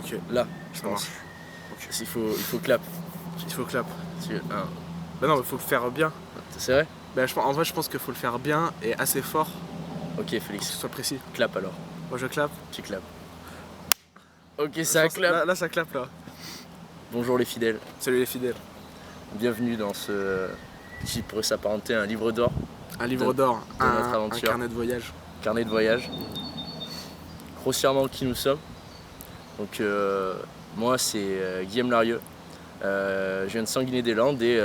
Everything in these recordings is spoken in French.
Ok, Là, je ça pense. marche. Ok. Il faut clap. Il faut clap. Un. Bah non, il faut le faire bien. C'est vrai? Bah, en vrai, je pense qu'il faut le faire bien et assez fort Ok, pour que Félix. ce soit précis. Clap alors. Moi, je clap. Tu clap. Ok, Je ça pense- clap. Là, ça clap là. Bonjour les fidèles. Salut les fidèles. Bienvenue dans ce qui pourrait s'apparenter à un livre d'or, Un livre d'or, de notre un aventure. carnet de voyage. Carnet de voyage. Grossièrement qui nous sommes. Donc moi c'est Guillaume Larieux. Je viens de Sanguinet-des-Landes et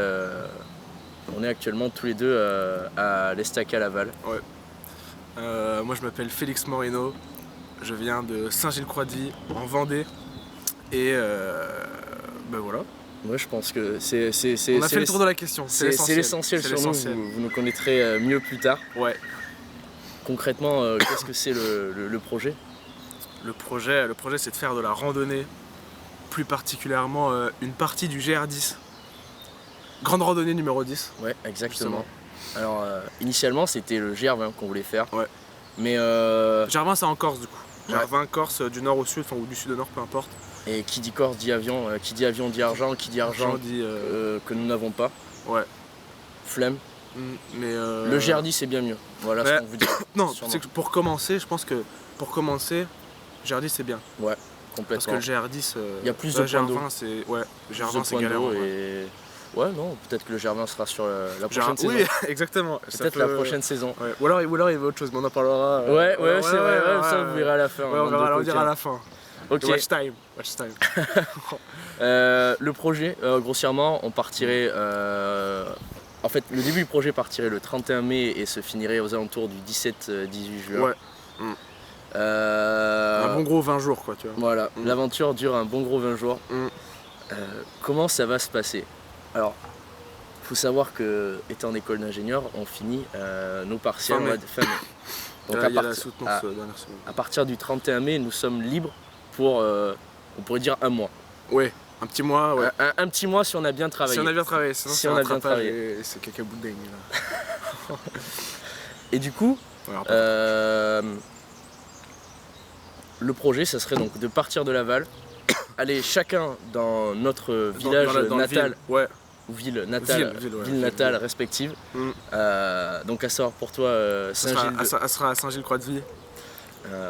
on est actuellement tous les deux à l'Estaca Laval. Ouais. Moi, je m'appelle Félix Moreno. Je viens de Saint-Gilles-Croix-de-Vie, en Vendée. Et bah voilà. Moi je pense que On a fait le tour de la question. c'est l'essentiel sur nous, vous nous connaîtrez mieux plus tard. Ouais. Concrètement, qu'est-ce que c'est le projet? Le projet c'est de faire de la randonnée, plus particulièrement une partie du GR10. Grande randonnée numéro 10. Ouais, exactement. Justement. Alors initialement c'était le GR20 qu'on voulait faire. Ouais. Mais GR20 c'est en Corse du coup. Ouais. GR20 Corse du nord au sud, enfin ou du sud au nord, peu importe. et qui dit Corse dit avion, qui dit avion dit argent, qui dit argent J'en dis que nous n'avons pas. ouais. Flemme. Mais Le GR10 c'est bien mieux. Voilà Ouais. ce qu'on vous dit. non, Sûrement. c'est que pour commencer, je pense que pour commencer, GR10 c'est bien. Ouais, Parce que complètement. le GR10, Il y a plus de points d'eau. GR20 c'est ouais, Plus GR20 de c'est points galère. d'eau en vrai. et ouais non, peut-être que le GR20 sera sur la prochaine saison. Oui, exactement. Ça Peut-être peut- la prochaine saison. Ouais. Ou alors il y avait autre chose, mais on en parlera. Ouais, c'est vrai, ça vous verrez à la fin. Ouais, on bande de verra, on dira à coquins. la fin. Ok. Watch time. Watch time. Le projet, grossièrement, on partirait. En fait, le début du projet partirait le 31 mai et se finirait aux alentours du 17-18 juin. Ouais. Euh, Un bon gros 20 jours quoi, tu vois. Voilà, l'aventure dure un bon gros 20 jours. Comment ça va se passer? Alors, faut savoir que, étant en école d'ingénieur, on finit nos partiels Fin mai. fin mai. Donc Il y a la soutenance dernière semaine. à partir du 31 mai, nous sommes libres pour, on pourrait dire, un mois. Ouais, un petit mois, ouais. Un petit mois si on a bien travaillé. Si on a bien travaillé, sinon Si c'est on a bien rattrapage travaillé. et c'est caca boudin là. Et du coup, Ouais, alors, le projet, ça serait donc de partir de Laval, aller chacun dans notre village dans le natal, ville. Ouais. ou ville natale, Ville natale respective. Donc à savoir pour toi Saint-Gilles, Elle sera à Saint-Gilles-Croix-de-Vie,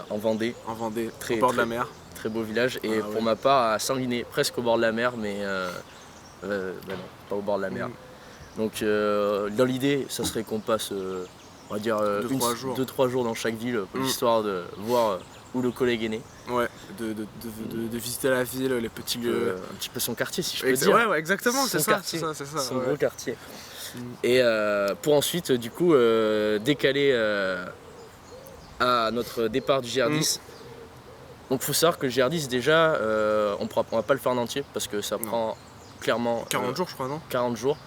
en Vendée, en Vendée, Très- au bord de la très- mer. très beau village. Et Ah, pour ouais. ma part à Sanguinet, presque au bord de la mer, mais bah non, pas au bord de la mer. Donc dans l'idée, ça serait qu'on passe, on va dire, 2-3 jours dans chaque ville, histoire de voir où le collègue est né. Ouais, de visiter la ville, les petits lieux. Un petit peu son quartier, si je peux dire. Ouais, exactement, c'est Son ça, quartier. c'est ça. Son Ouais. gros quartier. Et pour ensuite, du coup, décaler à notre départ du GR10. Donc, il faut savoir que le GR10, déjà, on va pas le faire en entier parce que ça Non. prend clairement 40 jours, je crois, non? 40 jours.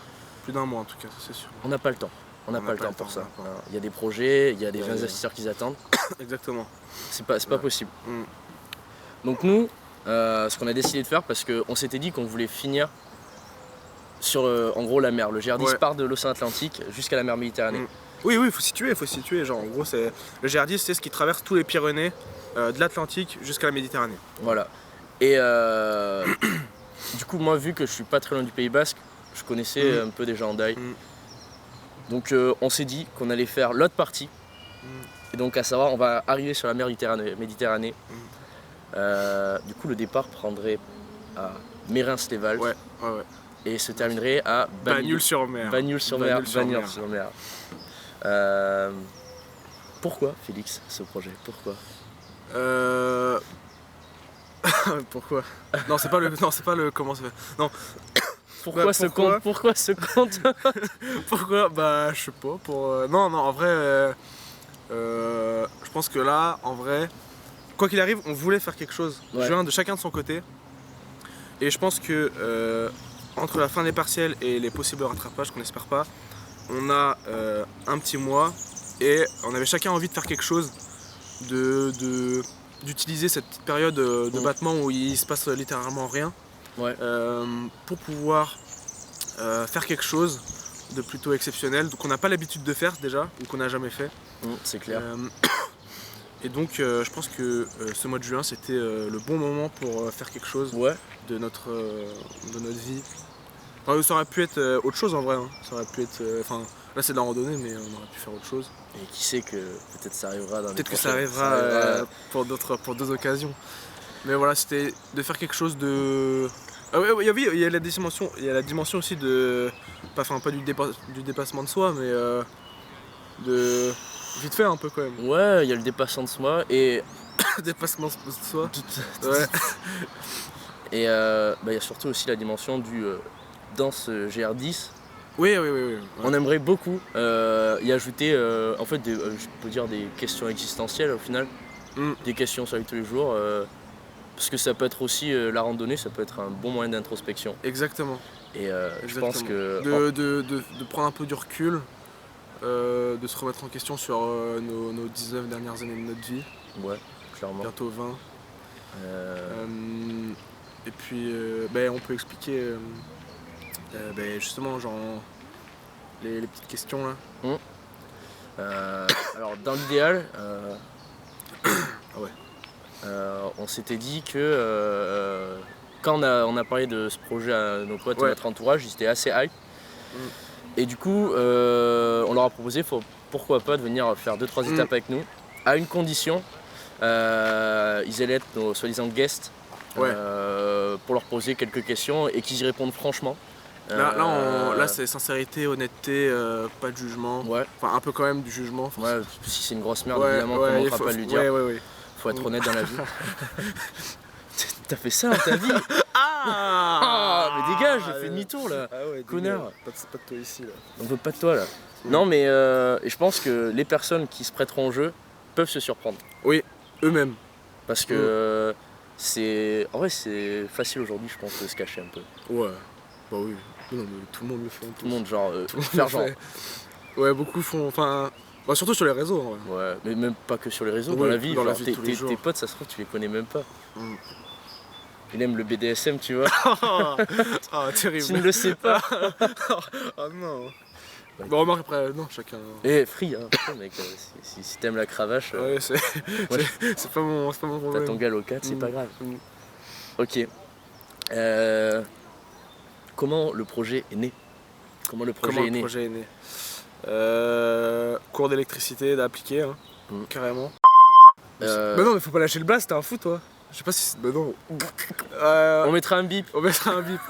Plus d'un mois en tout cas, c'est sûr. On n'a pas le temps. On n'a pas le temps pour ça. Il y a des projets, il y a des investisseurs qui attendent. Exactement. C'est pas possible. Mm. Donc, nous, ce qu'on a décidé de faire, parce qu'on s'était dit qu'on voulait finir sur en gros la mer. Le GR10 Ouais. part de l'océan Atlantique jusqu'à la mer Méditerranée. Oui, il faut situer. Genre, en gros, c'est le GR10, c'est ce qui traverse tous les Pyrénées, de l'Atlantique jusqu'à la Méditerranée. Voilà. Et du coup, moi, vu que je suis pas très loin du Pays Basque, je connaissais un peu déjà Hendaye. Donc, on s'est dit qu'on allait faire l'autre partie. Et donc, à savoir, on va arriver sur la mer Méditerranée. Du coup, le départ prendrait à Mérins-les-Vals Ouais. et se terminerait à Bagnoul-sur-Mer. Bagnoul-sur-Mer. Pourquoi, Félix, ce projet? Pourquoi? Pourquoi? Non, c'est pas le comment ça fait. Non. Pourquoi ce compte? Pourquoi ce compte? Pourquoi? Bah, je sais pas. Non, en vrai, je pense que là, en vrai, quoi qu'il arrive, on voulait faire quelque chose. Ouais. De chacun de son côté. Et je pense que entre la fin des partiels et les possibles rattrapages qu'on n'espère pas, on a un petit mois et on avait chacun envie de faire quelque chose, d'utiliser cette petite période de battement où il se passe littéralement rien. Ouais. Pour pouvoir faire quelque chose de plutôt exceptionnel, qu'on n'a pas l'habitude de faire déjà, ou qu'on n'a jamais fait. C'est clair. Et donc je pense que ce mois de juin c'était le bon moment pour faire quelque chose Ouais. de notre vie. Enfin, ça aurait pu être autre chose en vrai, hein. Ça aurait pu être. Enfin, là c'est de la randonnée, mais on aurait pu faire autre chose. Et qui sait que peut-être ça arrivera dans les Peut-être que ça prochaines- arrivera pour d'autres occasions. Mais voilà, c'était de faire quelque chose de. Ah ouais, ouais, il y a la dimension aussi de. Pas du dépassement de soi, mais de. Vite fait un peu quand même. Ouais, il y a le dépassement de soi et. Dépassement de soi. Ouais. Et il y a surtout aussi la dimension du danse GR10. Oui. On aimerait beaucoup y ajouter en fait je peux dire des questions existentielles au final, des questions sur la vie de tous les jours, parce que ça peut être aussi la randonnée, ça peut être un bon moyen d'introspection. Exactement. Et je pense que de prendre un peu du recul, de se remettre en question sur nos 19 dernières années de notre vie, ouais, clairement. bientôt 20. Et puis on peut expliquer justement genre les petites questions là. Alors dans l'idéal, Ah ouais. on s'était dit que quand on a parlé de ce projet à nos potes et Ouais. notre entourage, ils étaient assez hype. Et du coup, on leur a proposé, pourquoi pas, de venir faire 2-3 étapes avec nous, à une condition. Ils allaient être nos soi-disant guests, Ouais. pour leur poser quelques questions et qu'ils y répondent franchement. Là c'est sincérité, honnêteté, pas de jugement. Ouais, Enfin un peu quand même du jugement. ouais, si c'est une grosse merde, Ouais, évidemment, ouais, on il ne faut- pas lui dire. Ouais. Faut être honnête dans la vie. T'as fait ça dans ta vie? Ah, Mais dégage, j'ai fait demi-tour là. Ah ouais, Connard. Pas de toi ici là. On veut pas de toi là. Non mais et je pense que les personnes qui se prêteront au jeu peuvent se surprendre. Oui, eux-mêmes. Parce que c'est. En vrai c'est facile aujourd'hui je pense de se cacher un peu. Ouais. Bah oui. Non mais tout le monde le fait. Tout le monde genre Tout le monde faire le genre. fait. Ouais, beaucoup font. Enfin. Bah, surtout sur les réseaux en vrai. Ouais, mais même pas que sur les réseaux, dans Ouais, la vie, dans la genre, vie de tous les jours. tes potes ça se trouve tu les connais même pas. Mm. Il aime le BDSM tu vois. Ah, terrible. Tu ne le sais pas. Ah non. Ouais. Bon, remarque après, non, chacun. Eh free hein, putain, mec, si t'aimes la cravache, Ouais, c'est Ouais. c'est pas mon t'as problème. ton galop 4, c'est pas grave. Mm. Ok. Comment le projet est né? Comment le projet Comment est le né? projet est né Cours d'électricité d'appliquer, hein, carrément. Euh, Bah non, mais faut pas lâcher le blast, t'es un fou toi. Je sais pas si c'est. Bah non. On mettra un bip. On mettra un bip.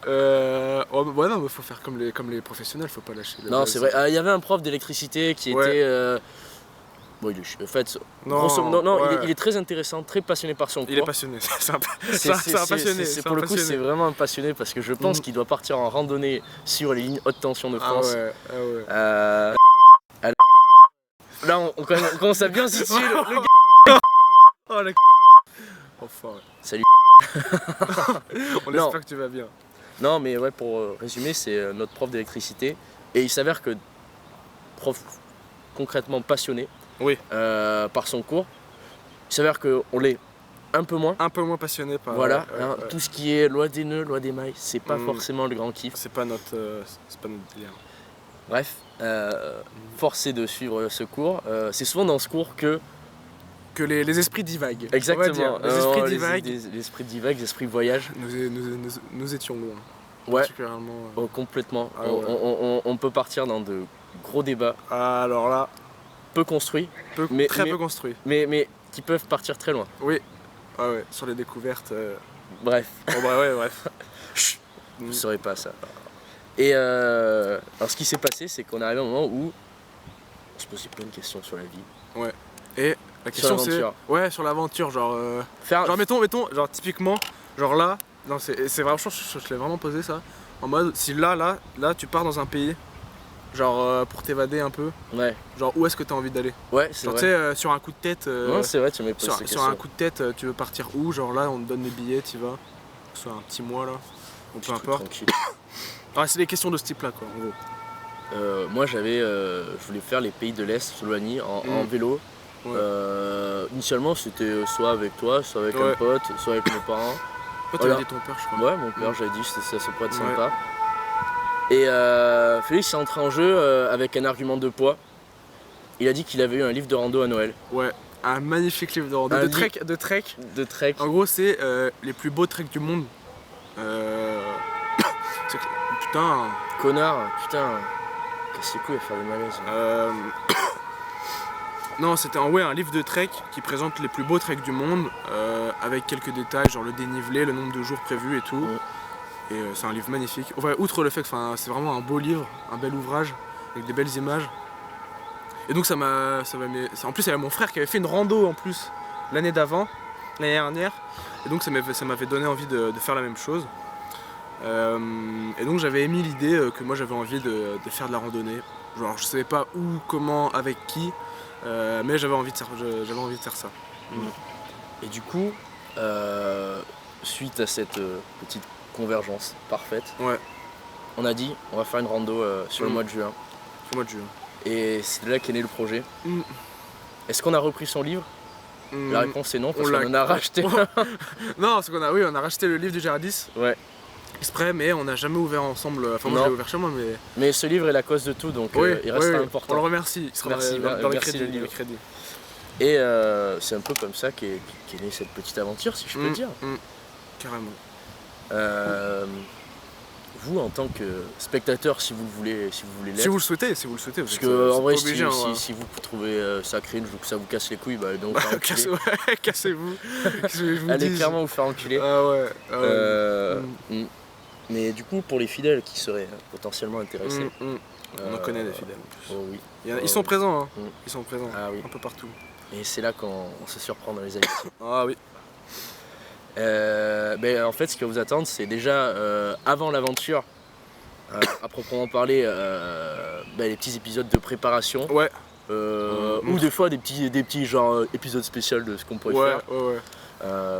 Ouais, non, mais faut faire comme les professionnels, faut pas lâcher le Non, blast. c'est vrai. Il y avait un prof d'électricité qui Ouais. était. Bon, en fait, ouais. il est très intéressant, très passionné par son cours. Il est passionné, c'est un C'est passionné. pour le coup, c'est vraiment un passionné parce que je pense qu'il doit partir en randonnée sur les lignes haute tension de Ah France. ouais. Là, on commence à bien se situer. Le gars. Oh la Enfin, ouais. Salut. On Non. espère que tu vas bien. Non, mais ouais, pour résumer, c'est notre prof d'électricité. Et il s'avère que, prof concrètement passionné Oui. par son cours, il s'avère qu'on l'est un peu moins. Un peu moins passionné par. Voilà, ouais, hein, ouais. tout ce qui est loi des nœuds, loi des mailles, c'est pas forcément le grand kiff. C'est pas notre délire. Bref, force est de suivre ce cours. C'est souvent dans ce cours que. Que les esprits divaguent. Exactement, On va dire. Les esprits divaguent. les esprits divaguent, les esprits voyagent. Nous étions loin. Ouais, Particulièrement. oh, complètement. Ah ouais. On peut partir dans de gros débats, Ah, alors là, peu construits, Mais- très mais- peu construit. mais qui peuvent partir très loin. Oui. Ah ouais, sur les découvertes. Bref, Bon bah ouais, bref. je ne saurais pas ça. Et alors ce qui s'est passé, c'est qu'on est arrivé à un moment où on se posait plein de questions sur la vie. Et la question c'est. l'aventure. Ouais, sur l'aventure, genre. Faire... Genre mettons, genre typiquement, genre là, non c'est vraiment, je l'ai vraiment posé ça, en mode si là tu pars dans un pays, genre pour t'évader un peu, Ouais, genre où est-ce que t'as envie d'aller? ouais, c'est Genre tu vrai. sais sur un coup de tête, Non, c'est vrai, tu m'as posé sur cette un question. coup de tête tu veux partir où? Genre là on te donne les billets, tu vas, soit un petit mois là, ou peu importe. Tranquille. Ah, c'est des questions de ce type là quoi en gros. Moi je voulais faire les pays de l'Est, Slovénie, en vélo. Ouais. Initialement c'était soit avec toi, soit avec Ouais. un pote, soit avec mes parents. Toi t'avais Voilà. dit ton père je crois. Ouais, mon père, j'avais dit que ça pourrait être Ouais. sympa. Et Félix est entré en jeu avec un argument de poids. il a dit qu'il avait eu un livre de rando à Noël. Ouais, un magnifique livre de rando. De trek. En gros, c'est les plus beaux treks du monde. Putain. Connard, putain. Casse les couilles à faire des malaises. Non, c'était un livre de trek qui présente les plus beaux treks du monde avec quelques détails, genre le dénivelé, le nombre de jours prévus et tout. Et c'est un livre magnifique. Enfin, outre le fait que c'est vraiment un beau livre, un bel ouvrage avec des belles images. Et donc en plus, il y avait mon frère qui avait fait une rando en plus l'année dernière. Et donc ça m'avait donné envie de faire la même chose. Et donc j'avais émis l'idée que moi j'avais envie de faire de la randonnée. Genre je savais pas où, comment, avec qui, mais j'avais envie de faire ça. Et du coup, suite à cette petite convergence parfaite, on a dit on va faire une rando sur le mois de juin. Sur le mois de juin. Et c'est de là qu'est né le projet. Est-ce qu'on a repris son livre? La réponse est non, parce qu'on en a racheté. Non, parce qu'on on a racheté le livre du Gérardis. Ouais. Exprès, mais on n'a jamais ouvert ensemble. Enfin, moi je l'ai ouvert chez moi, mais. Mais ce livre est la cause de tout, donc il restera important. On le remercie. Il sera dans les crédits. Et c'est un peu comme ça qu'est née cette petite aventure, si je peux dire. Carrément. Vous, en tant que spectateur, si vous voulez l'être. Si vous le souhaitez. Parce que en vrai, si vous trouvez ça cringe ou que ça vous casse les couilles, bah donc cassez-vous. Allez clairement vous faire enculer. Ah ouais. Mais du coup, pour les fidèles qui seraient potentiellement intéressés. On en connaît des fidèles en plus. Oh oui. Ils sont présents, Ils sont présents un peu partout. Et c'est là qu'on se surprend dans les amitiés. Ah oui. En fait, ce qui va vous attendre, c'est déjà avant l'aventure, à proprement parler, les petits épisodes de préparation. Ouais. Ou des fois des petits genre épisodes spéciaux de ce qu'on pourrait faire.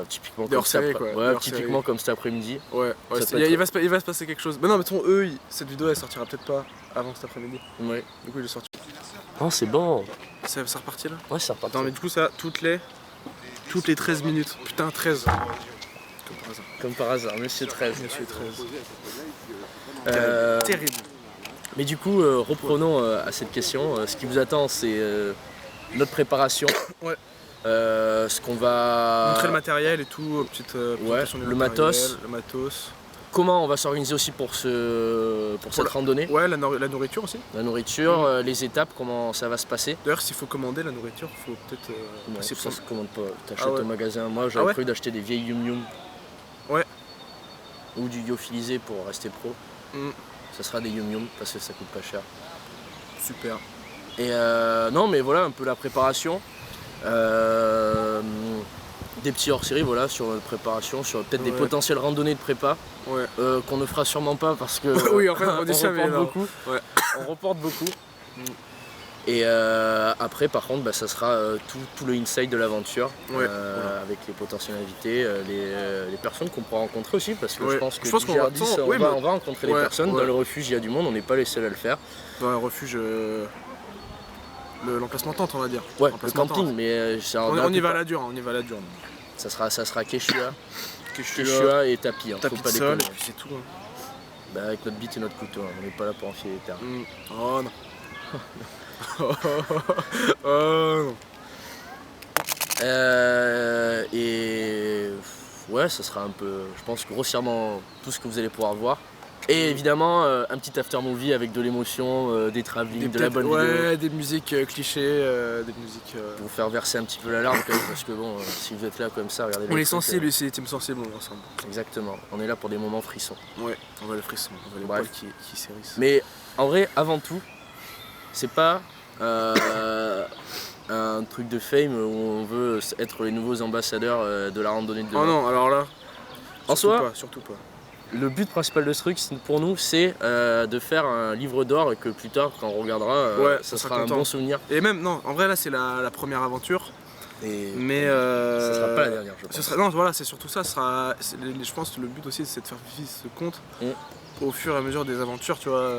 Typiquement comme cet après-midi. Il va se passer quelque chose. Mais non, mais cette vidéo elle sortira peut-être pas avant cet après-midi. Ouais. Du coup il est sorti. Oh c'est bon. C'est reparti là? Ouais c'est reparti. Non mais du coup ça toutes les 13 minutes. Putain 13. Comme par hasard, monsieur 13. Monsieur 13. Terrible. Mais du coup reprenons à cette question. Ce qui vous attend c'est notre préparation. Ouais. Ce qu'on va... Montrer le matériel et tout, petite présentation du matos. Le matos. Comment on va s'organiser aussi pour cette randonnée. Ouais, la nourriture aussi. La nourriture, les étapes, comment ça va se passer. D'ailleurs, s'il faut commander la nourriture, il faut peut-être... non, ça se commande pas, t'achètes au magasin. Moi, j'avais prévu d'acheter des vieilles Yum Yum. Ouais. Ou du lyophilisé pour rester pro. Ça sera des Yum Yum parce que ça coûte pas cher. Super. Et non, mais voilà un peu la préparation. Des petits hors-série sur notre préparation, sur peut-être des potentielles randonnées de prépa qu'on ne fera sûrement pas parce que oui, en fait, on reporte beaucoup. On reporte beaucoup. Et après par contre ça sera tout le inside de l'aventure avec les potentiels invités, les personnes qu'on pourra rencontrer aussi parce que je pense qu'on va rencontrer des personnes. Dans le refuge il y a du monde, on n'est pas les seuls à le faire. Dans le refuge l'emplacement tente on va dire. Ouais, le camping, mais on y va à la dure, Ça sera Quechua et tapis, tapis faut pas de sol, déconner. et puis c'est tout. Avec notre bite et notre couteau, on n'est pas là pour enfiler les terres. Oh non. Oh non. Et ouais, ça sera un peu, je pense, grossièrement tout ce que vous allez pouvoir voir. Et évidemment, un petit after movie avec de l'émotion, des travelling, de la bonne vidéo. Des musiques clichés, des musiques... Pour vous faire verser un petit peu la larme quand même, parce que bon, si vous êtes là comme ça, regardez. On est sensible ici, les teams sensibles, on est ensemble. Exactement, on est là pour des moments frissons. Ouais, on va les frissons, on va les poils qui s'hérissent. Mais en vrai, avant tout, c'est pas un truc de fame où on veut être les nouveaux ambassadeurs de la randonnée de demain. Oh non, alors là, surtout pas. Le but principal de ce truc pour nous c'est de faire un livre d'or et que plus tard quand on regardera ça sera un bon souvenir. Et même non, en vrai là c'est la première aventure. Mais ça sera pas la dernière je pense. Non voilà c'est surtout ça, je pense que le but aussi c'est de faire vivre ce conte au fur et à mesure des aventures tu vois.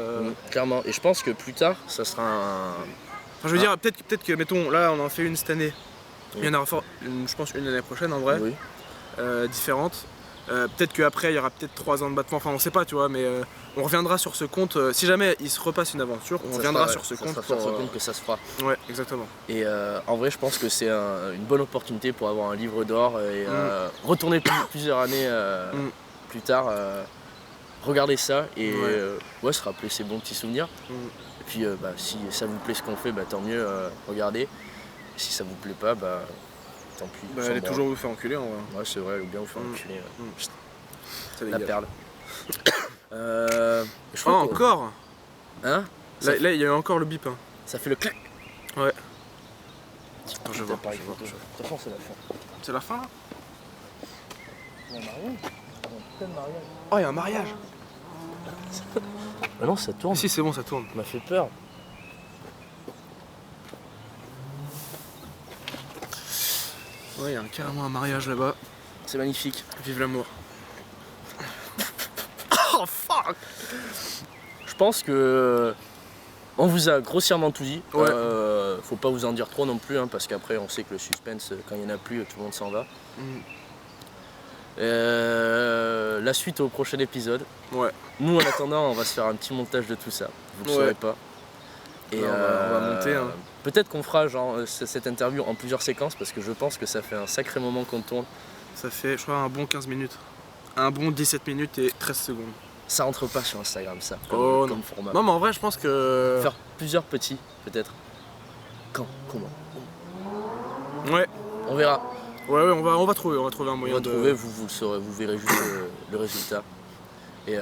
Clairement, et je pense que plus tard ça sera un... Enfin, je veux dire peut-être que mettons là on en fait une cette année, il y en aura je pense une l'année prochaine en vrai, différente. Peut-être qu'après il y aura peut-être 3 ans de battement, enfin on sait pas, tu vois, mais on reviendra sur ce compte. Si jamais il se repasse une aventure, on reviendra sur ce compte. Ça sera sur ce compte que ça se fera. Ouais, exactement. Et en vrai, je pense que c'est une bonne opportunité pour avoir un livre d'or et retourner plusieurs années plus tard, regarder ça et ouais, se rappeler ces bons petits souvenirs. Et puis si ça vous plaît ce qu'on fait, tant mieux, regardez. Et si ça vous plaît pas, tant pis. Allez toujours vous faire enculer en vrai. Ouais, c'est vrai, ou bien vous faire enculer. C'est La légal. perle. Je crois encore Hein Là, il y a eu encore le bip. Hein. Ça fait le clac. Ouais. Attends, je vais voir. De toute façon, c'est la fin. C'est la fin là Il y a un mariage. Oh, il y a un mariage. Ah non, ça tourne. Si, c'est bon, ça tourne. Ça m'a fait peur. Ouais, il y a carrément un mariage là-bas. C'est magnifique. Vive l'amour. Oh fuck. Je pense que on vous a grossièrement tout dit. Ouais. Faut pas vous en dire trop non plus, hein, parce qu'après on sait que le suspense, quand il n'y en a plus, tout le monde s'en va. La suite au prochain épisode. Ouais. Nous, en attendant, on va se faire un petit montage de tout ça. Vous le saurez pas. Et on va monter. Hein. Peut-être qu'on fera cette interview en plusieurs séquences parce que je pense que ça fait un sacré moment qu'on tourne. Ça fait, je crois, un bon 15 minutes. Un bon 17 minutes et 13 secondes. Ça rentre pas sur Instagram, ça, comme format. Non, mais en vrai, je pense que. Faire plusieurs petits, peut-être. Quand? Comment? Ouais. On verra. Ouais, on va trouver un moyen vous le saurez, vous verrez juste le résultat. Et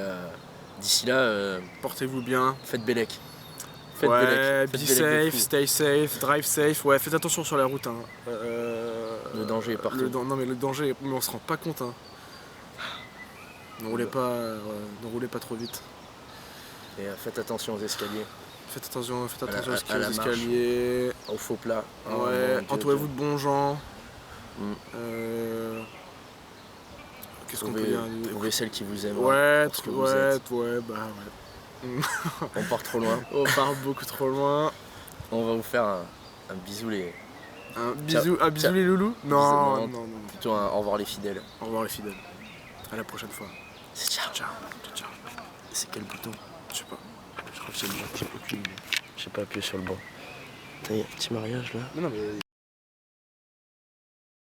d'ici là, portez-vous bien. Faites Bélec. Be safe, stay safe, drive safe. Ouais, faites attention sur la route. Hein. Le danger est partout. Non, mais le danger, mais on se rend pas compte. Hein. Ne roulez pas trop vite. Et faites attention aux escaliers. Faites attention à la aux escaliers. Au faux plat. Ouais, entourez-vous de bons gens. Qu'est-ce qu'on peut dire? Trouvez celle qui vous aime. Ouais, On part trop loin. On part beaucoup trop loin. On va vous faire un bisou les... Un bisou les loulous? Non. Plutôt un au revoir les fidèles. Au revoir les fidèles. À la prochaine fois. C'est ciao. Ciao. C'est quel bouton? Je sais pas. Je crois que c'est le bon. J'ai aucune idée. J'ai pas appuyé sur le bon. T'as un petit mariage là? Non, mais...